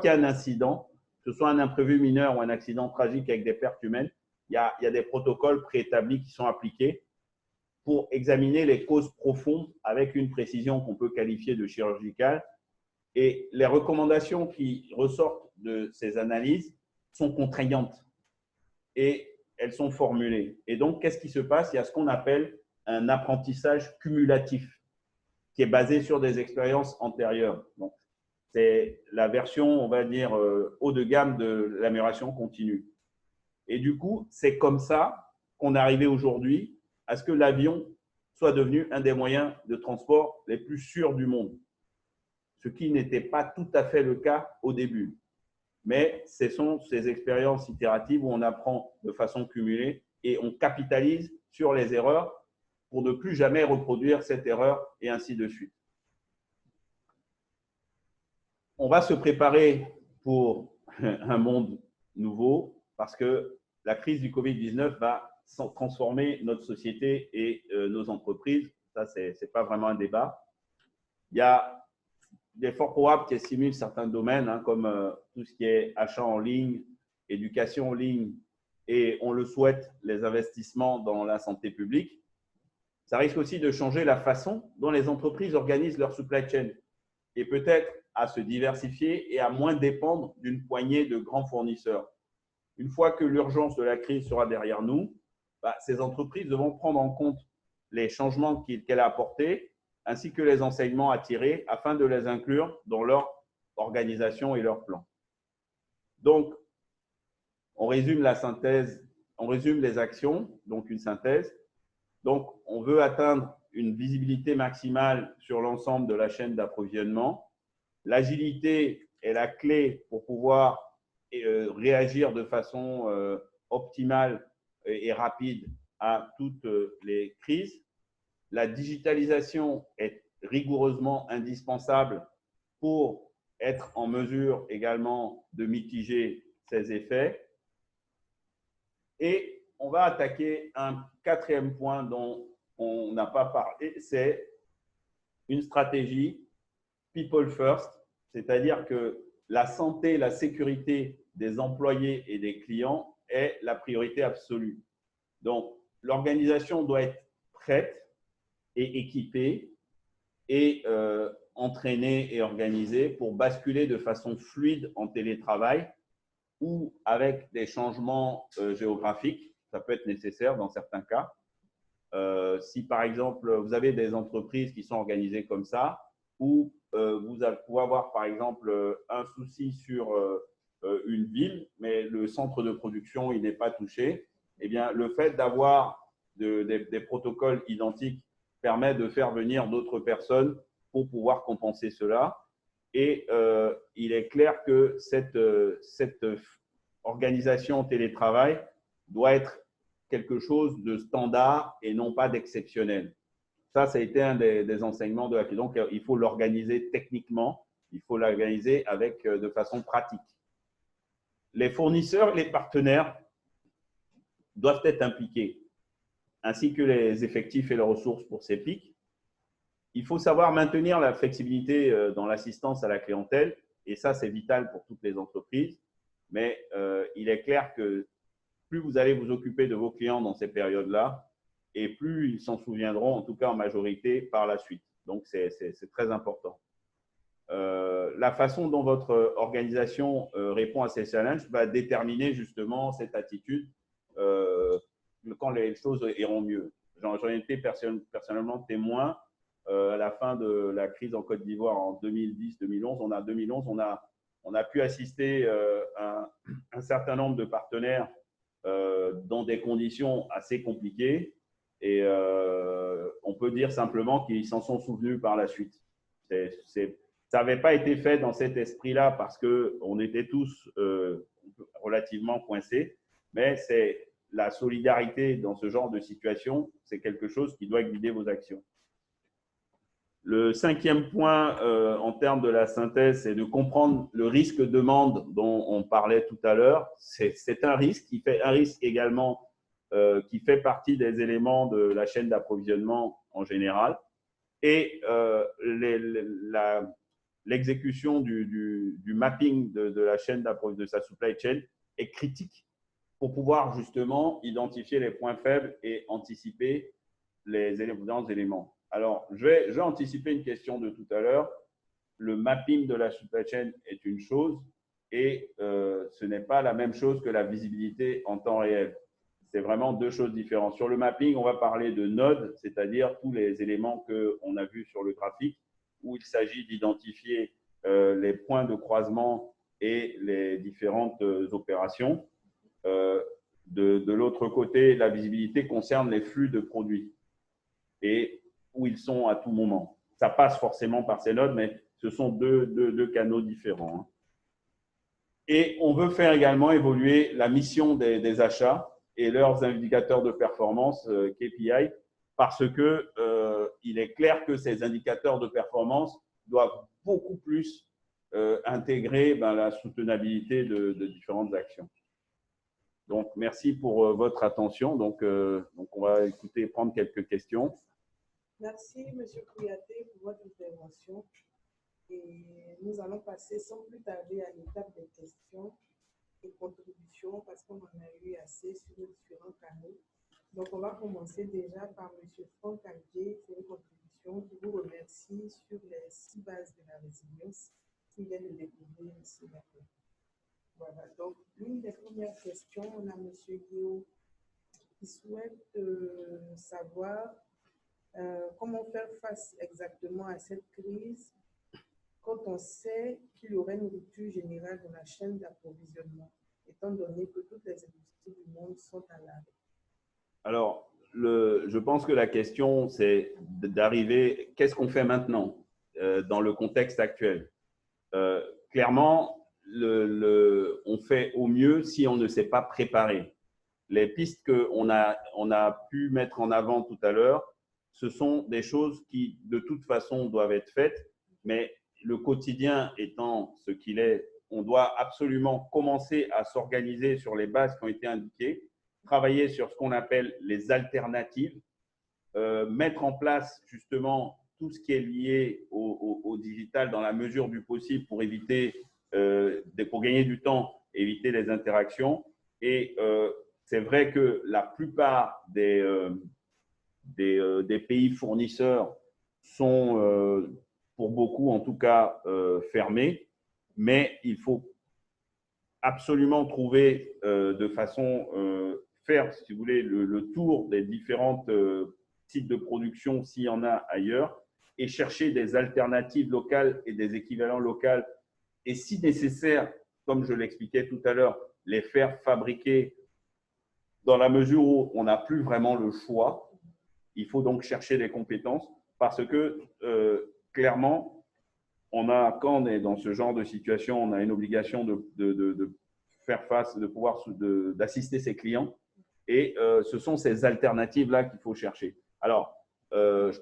qu'il y a un incident, que ce soit un imprévu mineur ou un accident tragique avec des pertes humaines, il y a des protocoles préétablis qui sont appliqués pour examiner les causes profondes avec une précision qu'on peut qualifier de chirurgicale. Et les recommandations qui ressortent de ces analyses sont contraignantes et elles sont formulées. Et donc, qu'est-ce qui se passe? Il y a ce qu'on appelle un apprentissage cumulatif qui est basé sur des expériences antérieures. Donc, c'est la version, on va dire, haut de gamme de l'amélioration continue. Et du coup, c'est comme ça qu'on est arrivé aujourd'hui à ce que l'avion soit devenu un des moyens de transport les plus sûrs du monde. Ce qui n'était pas tout à fait le cas au début. Mais ce sont ces expériences itératives où on apprend de façon cumulée et on capitalise sur les erreurs pour ne plus jamais reproduire cette erreur et ainsi de suite. On va se préparer pour un monde nouveau parce que la crise du Covid-19 va transformer notre société et nos entreprises. Ça, ce n'est pas vraiment un débat. Il y a des forts probables qui stimulent certains domaines, hein, comme tout ce qui est achat en ligne, éducation en ligne et, on le souhaite, les investissements dans la santé publique. Ça risque aussi de changer la façon dont les entreprises organisent leur supply chain et peut-être à se diversifier et à moins dépendre d'une poignée de grands fournisseurs. Une fois que l'urgence de la crise sera derrière nous, ces entreprises devront prendre en compte les changements qu'elle a apportés ainsi que les enseignements à tirer afin de les inclure dans leur organisation et leur plan. Donc, on résume la synthèse, on résume les actions, donc une synthèse. Donc, on veut atteindre une visibilité maximale sur l'ensemble de la chaîne d'approvisionnement. L'agilité est la clé pour pouvoir réagir de façon optimale et rapide à toutes les crises. La digitalisation est rigoureusement indispensable pour être en mesure également de mitiger ces effets. Et on va attaquer un quatrième point dont on n'a pas parlé, c'est une stratégie people first, c'est-à-dire que la santé, la sécurité des employés et des clients est la priorité absolue. Donc, l'organisation doit être prête et équipée et entraînée et organisée pour basculer de façon fluide en télétravail ou avec des changements géographiquiques. Ça peut être nécessaire dans certains cas. Si par exemple, vous avez des entreprises qui sont organisées comme ça, ou vous pouvez avoir par exemple un souci sur une ville, mais le centre de production il n'est pas touché, eh bien, le fait d'avoir des protocoles identiques permet de faire venir d'autres personnes pour pouvoir compenser cela. Et il est clair que cette organisation télétravail doit être quelque chose de standard et non pas d'exceptionnel. Ça a été un des enseignements de la crise. Donc, il faut l'organiser techniquement, il faut l'organiser de façon pratique. Les fournisseurs et les partenaires doivent être impliqués, ainsi que les effectifs et les ressources pour ces pics. Il faut savoir maintenir la flexibilité dans l'assistance à la clientèle, et ça, c'est vital pour toutes les entreprises. Mais il est clair que plus vous allez vous occuper de vos clients dans ces périodes-là, et plus ils s'en souviendront, en tout cas en majorité, par la suite. Donc, c'est très important. La façon dont votre organisation répond à ces challenges va déterminer justement cette attitude quand les choses iront mieux. J'en ai été personnellement témoin à la fin de la crise en Côte d'Ivoire en 2010-2011. On a pu assister à un certain nombre de partenaires dans des conditions assez compliquées et on peut dire simplement qu'ils s'en sont souvenus par la suite. Ça n'avait pas été fait dans cet esprit-là parce qu'on était tous relativement coincés, mais c'est la solidarité dans ce genre de situation, c'est quelque chose qui doit guider vos actions. Le cinquième point en termes de la synthèse, c'est de comprendre le risque-demande dont on parlait tout à l'heure. C'est un risque également qui fait partie des éléments de la chaîne d'approvisionnement en général. Et l'exécution du mapping de la chaîne de sa supply chain est critique pour pouvoir justement identifier les points faibles et anticiper les éléments. Alors, je vais anticiper une question de tout à l'heure. Le mapping de la supply chain est une chose et ce n'est pas la même chose que la visibilité en temps réel. C'est vraiment deux choses différentes. Sur le mapping, on va parler de nodes, c'est-à-dire tous les éléments qu'on a vus sur le graphique, où il s'agit d'identifier les points de croisement et les différentes opérations. De l'autre côté, la visibilité concerne les flux de produits et où ils sont à tout moment. Ça passe forcément par ces nodes, mais ce sont deux canaux différents. Et on veut faire également évoluer la mission des achats et leurs indicateurs de performance KPI, parce que il est clair que ces indicateurs de performance doivent beaucoup plus intégrer la soutenabilité de différentes actions. Donc, merci pour votre attention. Donc, on va prendre quelques questions. Merci, M. Kouyaté, pour votre intervention. Et nous allons passer sans plus tarder à l'étape des questions et contributions parce qu'on en a eu assez sur les différents canaux. Donc, on va commencer déjà par M. Franck Aldier pour une contribution. Je vous remercie sur les 6 bases de la résilience qu'il vient de découvrir ici. Voilà, donc l'une des premières questions, on a M. Guillaume qui souhaite savoir comment faire face exactement à cette crise quand on sait qu'il y aurait une rupture générale dans la chaîne d'approvisionnement, étant donné que toutes les industries du monde sont à l'arrêt. Alors, je pense que la question, c'est d'arriver, qu'est-ce qu'on fait maintenant dans le contexte actuel? Clairement, on fait au mieux si on ne s'est pas préparé. Les pistes qu'on a pu mettre en avant tout à l'heure, ce sont des choses qui, de toute façon, doivent être faites, mais le quotidien étant ce qu'il est, on doit absolument commencer à s'organiser sur les bases qui ont été indiquées, travailler sur ce qu'on appelle les alternatives, mettre en place justement tout ce qui est lié au digital dans la mesure du possible pour éviter, pour gagner du temps, éviter les interactions. Et c'est vrai que la plupart des pays fournisseurs sont, pour beaucoup en tout cas, fermés, mais il faut absolument trouver de façon faire, si vous voulez, le tour des différentes sites de production s'il y en a ailleurs et chercher des alternatives locales et des équivalents locaux et si nécessaire, comme je l'expliquais tout à l'heure, les faire fabriquer dans la mesure où on n'a plus vraiment le choix. Il faut donc chercher des compétences parce que clairement, quand on est dans ce genre de situation, on a une obligation de faire face, d'assister ses clients. Et ce sont ces alternatives-là qu'il faut chercher. Alors, je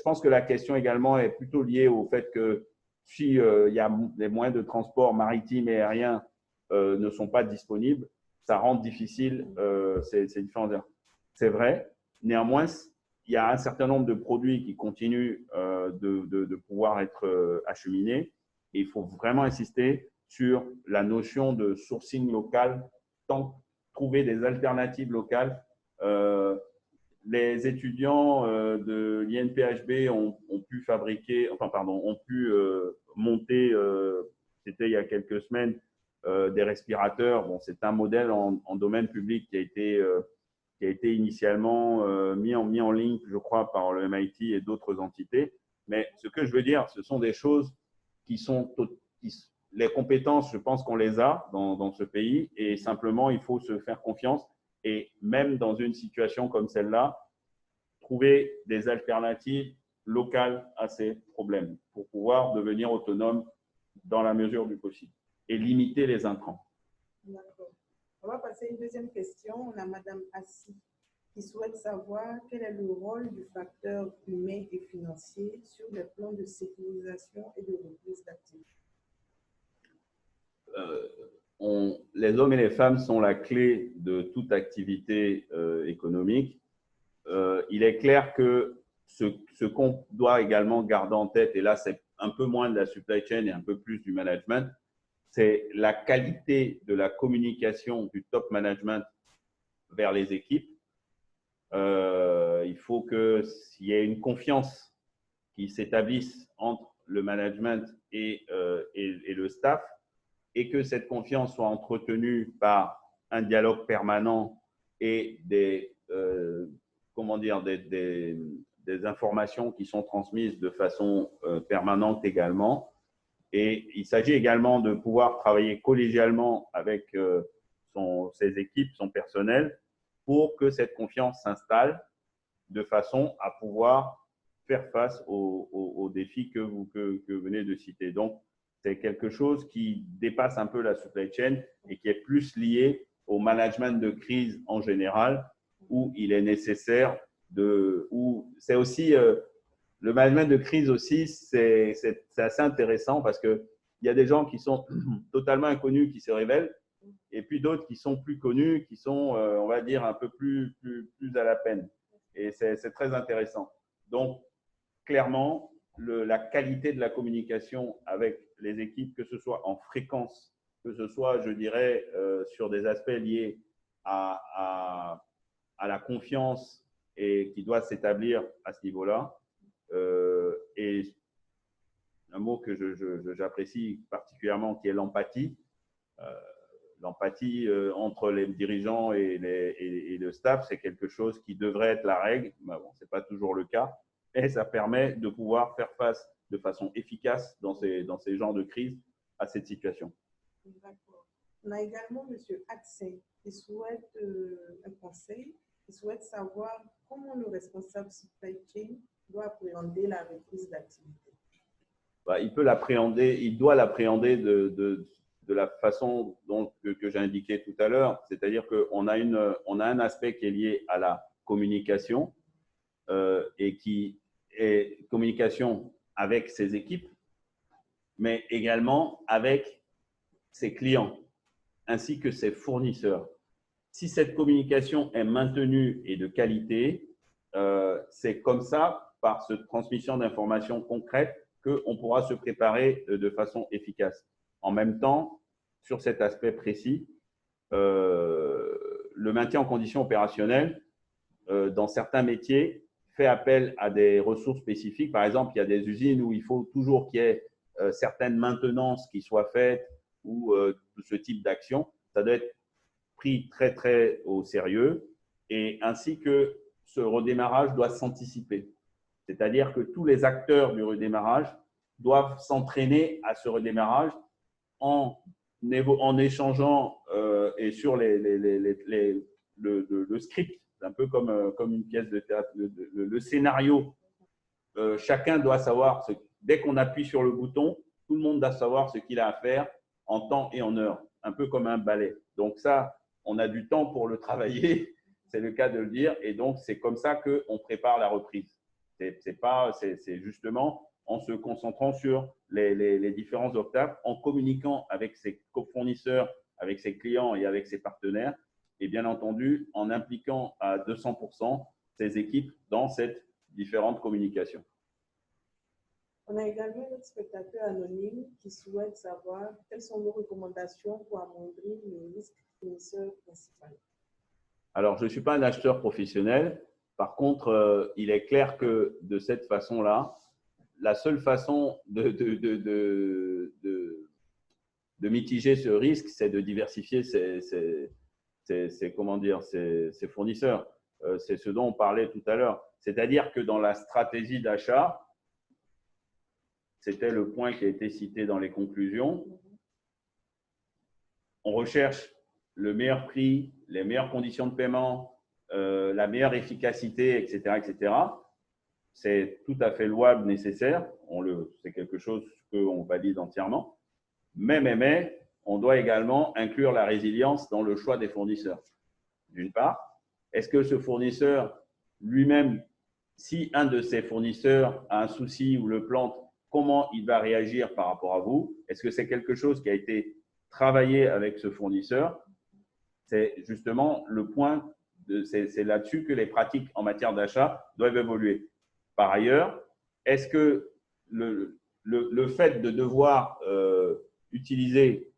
pense que la question également est plutôt liée au fait que si il y a des moyens de transport maritime et aérien ne sont pas disponibles, ça rend difficile ces différentes erreurs. C'est vrai. Néanmoins, il y a un certain nombre de produits qui continuent de pouvoir être acheminés et il faut vraiment insister sur la notion de sourcing local, trouver des alternatives locales. Les étudiants de l'INPHB ont pu fabriquer, ont pu monter, c'était il y a quelques semaines, des respirateurs. Bon, c'est un modèle en domaine public qui a été initialement mis en ligne, je crois, par le MIT et d'autres entités. Mais ce que je veux dire, ce sont des choses les compétences, je pense qu'on les a dans ce pays et simplement, il faut se faire confiance. Et même dans une situation comme celle-là, trouver des alternatives locales à ces problèmes pour pouvoir devenir autonome dans la mesure du possible et limiter les intrants. D'accord. On va passer à une deuxième question. On a Mme Assi qui souhaite savoir quel est le rôle du facteur humain et financier sur les plans de sécurisation et de reprise d'actifs. Les hommes et les femmes sont la clé de toute activité économique. Il est clair que ce qu'on doit également garder en tête, et là c'est un peu moins de la supply chain et un peu plus du management, c'est la qualité de la communication du top management vers les équipes. Il faut qu'il y ait une confiance qui s'établisse entre le management et le staff, et que cette confiance soit entretenue par un dialogue permanent et des informations qui sont transmises de façon permanente également. Et il s'agit également de pouvoir travailler collégialement avec ses équipes, son personnel, pour que cette confiance s'installe de façon à pouvoir faire face aux défis que vous venez de citer. Donc, c'est quelque chose qui dépasse un peu la supply chain et qui est plus lié au management de crise en général, où il est nécessaire c'est aussi le management de crise aussi, c'est assez intéressant parce qu'il y a des gens qui sont totalement inconnus qui se révèlent, et puis d'autres qui sont plus connus, qui sont, on va dire, un peu plus à la peine. Et c'est très intéressant. Donc, clairement, la qualité de la communication avec les équipes, que ce soit en fréquence, que ce soit, je dirais, sur des aspects liés à la confiance et qui doit s'établir à ce niveau-là. Et un mot que j'apprécie particulièrement, qui est l'empathie. L'empathie entre les dirigeants et le staff, c'est quelque chose qui devrait être la règle. Mais bon, ce n'est pas toujours le cas. Et ça permet de pouvoir faire face de façon efficace dans ces genres de crises à cette situation. D'accord. On a également M. Axel qui souhaite un conseil. Il souhaite savoir comment le responsable supply chain doit appréhender la reprise d'activité. Il peut l'appréhender, il doit l'appréhender de la façon que j'ai indiqué tout à l'heure, c'est-à-dire qu'on a un aspect qui est lié à la communication et qui est communication avec ses équipes, mais également avec ses clients ainsi que ses fournisseurs. Si cette communication est maintenue et de qualité, c'est comme ça, par cette transmission d'informations concrètes, qu'on pourra se préparer de façon efficace. En même temps, sur cet aspect précis, le maintien en condition opérationnelle, dans certains métiers, fait appel à des ressources spécifiques. Par exemple, il y a des usines où il faut toujours qu'il y ait certaines maintenances qui soient faites ou ce type d'action. Ça doit être pris très, très au sérieux, et ainsi que ce redémarrage doit s'anticiper. C'est-à-dire que tous les acteurs du redémarrage doivent s'entraîner à ce redémarrage en échangeant et sur le script, un peu comme une pièce de théâtre, le scénario. Chacun doit savoir, dès qu'on appuie sur le bouton, tout le monde doit savoir ce qu'il a à faire en temps et en heure, un peu comme un ballet. Donc ça, on a du temps pour le travailler, c'est le cas de le dire, et donc c'est comme ça qu'on prépare la reprise. C'est justement en se concentrant sur les différents octaves, en communiquant avec ses cofournisseurs, avec ses clients et avec ses partenaires, et bien entendu en impliquant à 200% ses équipes dans cette différente communication. On a également un spectateur anonyme qui souhaite savoir quelles sont vos recommandations pour amoindrir le risque fournisseur principal. Alors, je ne suis pas un acheteur professionnel. Par contre, il est clair que de cette façon-là, la seule façon de mitiger ce risque, c'est de diversifier ses fournisseurs. C'est ce dont on parlait tout à l'heure. C'est-à-dire que dans la stratégie d'achat, c'était le point qui a été cité dans les conclusions, on recherche le meilleur prix, les meilleures conditions de paiement, la meilleure efficacité, etc., etc. C'est tout à fait louable, nécessaire. C'est quelque chose qu'on valide entièrement. Mais, on doit également inclure la résilience dans le choix des fournisseurs. D'une part, est-ce que ce fournisseur lui-même, si un de ses fournisseurs a un souci ou le plante, comment il va réagir par rapport à vous? Est-ce que c'est quelque chose qui a été travaillé avec ce fournisseur? C'est justement le point, c'est là-dessus que les pratiques en matière d'achat doivent évoluer. Par ailleurs, est-ce que le fait de devoir utiliser